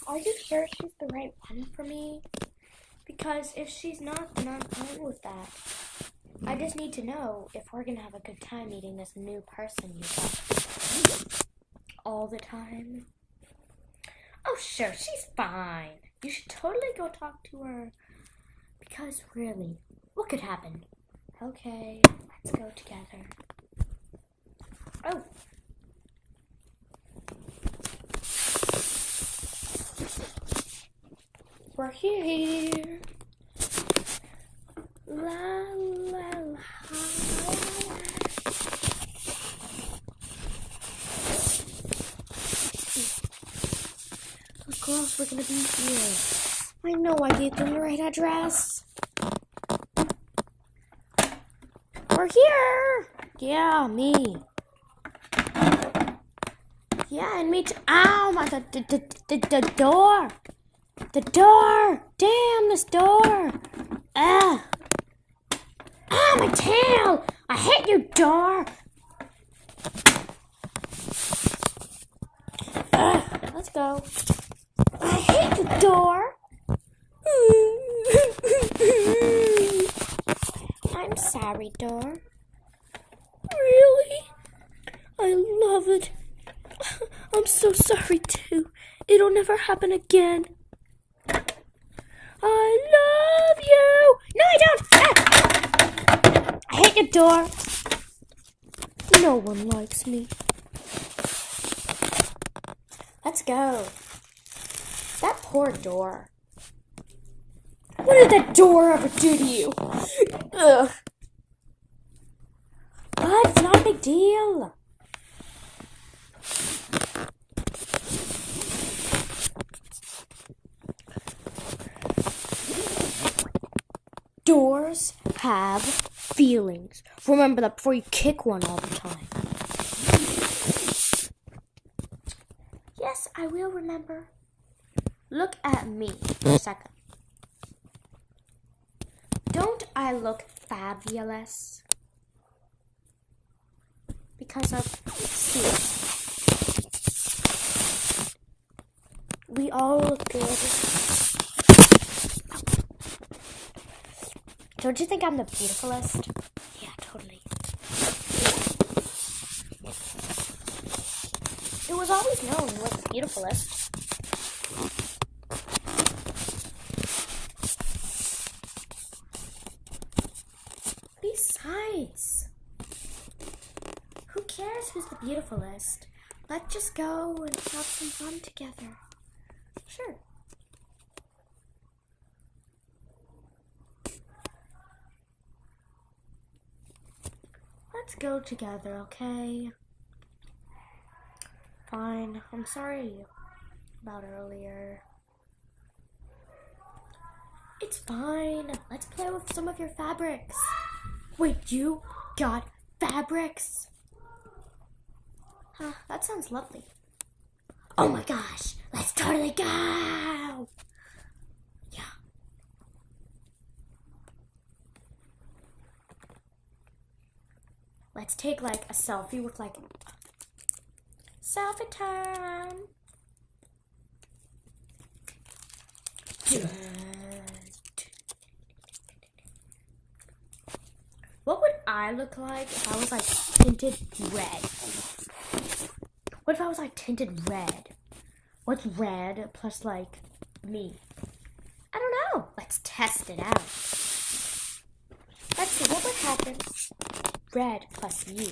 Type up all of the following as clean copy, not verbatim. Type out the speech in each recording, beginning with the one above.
Are you sure she's the right one for me? Because if she's not, then I'm fine with that. I just need to know if we're gonna have a good time meeting this new person you got all the time. Oh, sure, she's fine. You should totally go talk to her. Because really, what could happen? Okay, let's go together. Oh. We're here. La la la. Of course, we're gonna be here. I know I gave them the right address. We're here. Yeah, me. Yeah, and me too. Ow, the door. The door. Damn, this door. Ah, my tail. I hate you, door. Let's go. I hate you, door. I'm sorry, door. Really? I love it. I'm so sorry, too. It'll never happen again. I love you. No, I don't. Ah! I hate your door. No one likes me. Let's go. That poor door. What did that door ever do to you? Ugh. But it's not a big deal. Doors have feelings. Remember that before you kick one all the time. Yes, I will remember. Look at me for a second. Don't I look fabulous? Because of seats. We all look good. Don't you think I'm the beautifulest? Yeah, totally. It was always known who was the beautifulest. Besides, who cares who's the beautifulest? Let's just go and have some fun together. Sure. Let's go together, okay? Fine. I'm sorry about earlier. It's fine. Let's play with some of your fabrics. Wait, you got fabrics? Huh, that sounds lovely. Oh my gosh, let's totally go! Yeah. Let's take like a selfie with like selfie time. What would I look like if I was like tinted red? What if I was like tinted red? What's red plus like me? I don't know. Let's test it out. Let's see what would happen. Red plus you.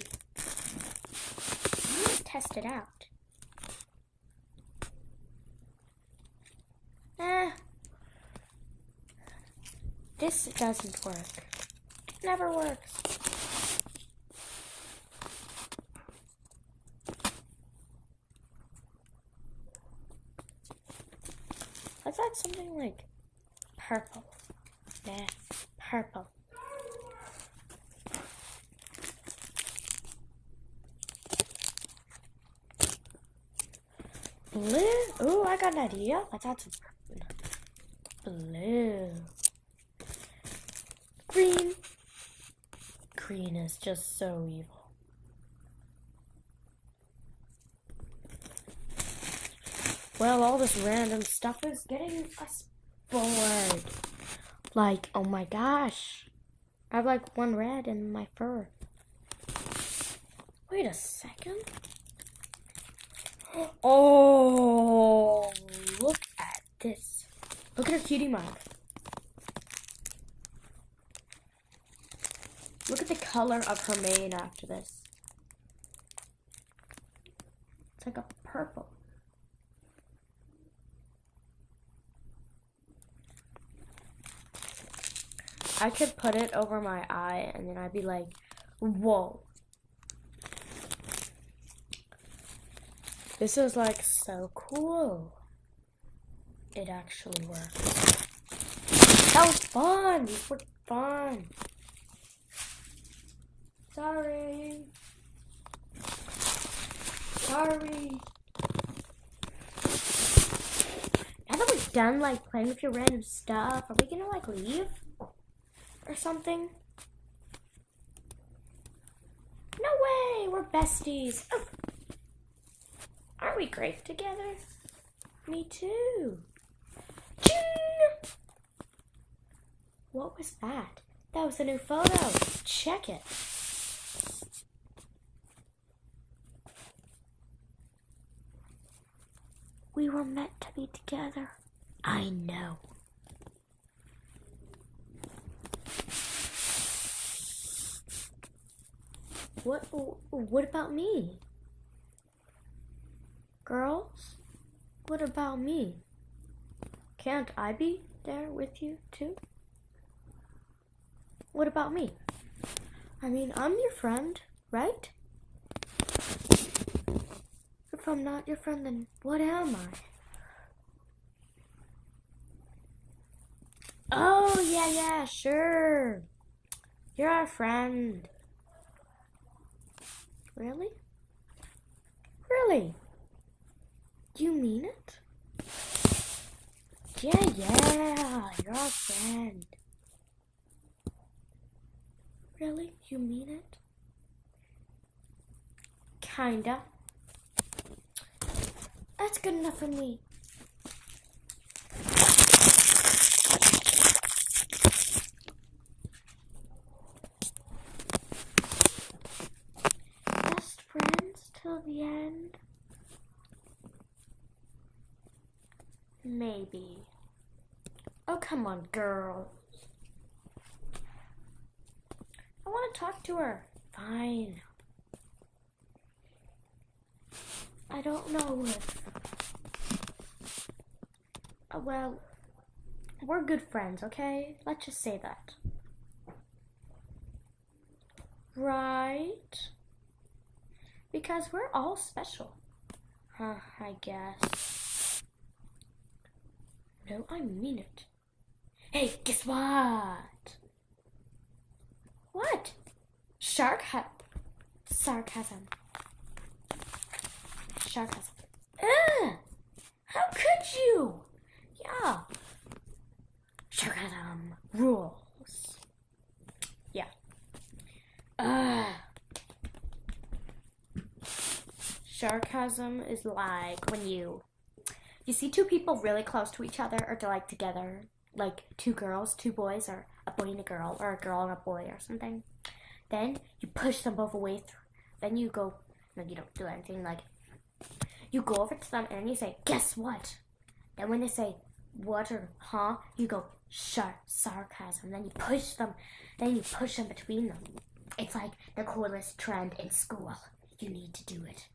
Let's test it out. This doesn't work. It never works. Let's add something like purple. Nah, purple. Blue. Ooh, I got an idea. Let's add some blue. Green. Green is just so evil. Well, all this random stuff is getting us bored. Like, oh my gosh. I have like one red in my fur. Wait a second. Oh, look at this. Look at her cutie mark. Look at the color of her mane after this. It's like a purple. I could put it over my eye and then I'd be like, whoa. This is like so cool. It actually works. That was fun. These were fun. Sorry. Now that we're done like playing with your random stuff, are we gonna like leave? Or something? No way! We're besties. Oh. Aren't we great together? Me too. Ching! What was that? That was a new photo. Check it. We were meant to be together. I know. What about me? Girls, what about me? Can't I be there with you too? What about me? I mean, I'm your friend, right? If I'm not your friend, then what am I? Oh, yeah, sure. You're our friend. Really? Really? Do you mean it? Yeah, you're our friend. Really? You mean it? Kinda. That's good enough for me. Best friends till the end? Maybe. Oh, come on, girl. I want to talk to her. Fine. I don't know if... well, we're good friends, okay? Let's just say that. Right? Because we're all special. Huh, I guess. No, I mean it. Hey, guess what? What? Sarcasm. Sarcasm. How could you? Yeah. Sarcasm rules. Yeah. Sarcasm is like when you see two people really close to each other or like together, like two girls, two boys, or a boy and a girl, or a girl and a boy or something. Then you push them both away. Then you go, no, you don't do anything. Like, you go over to them and then you say, guess what? Then when they say, what or huh, you go, sarcasm. Then you push them between them. It's like the coolest trend in school. You need to do it.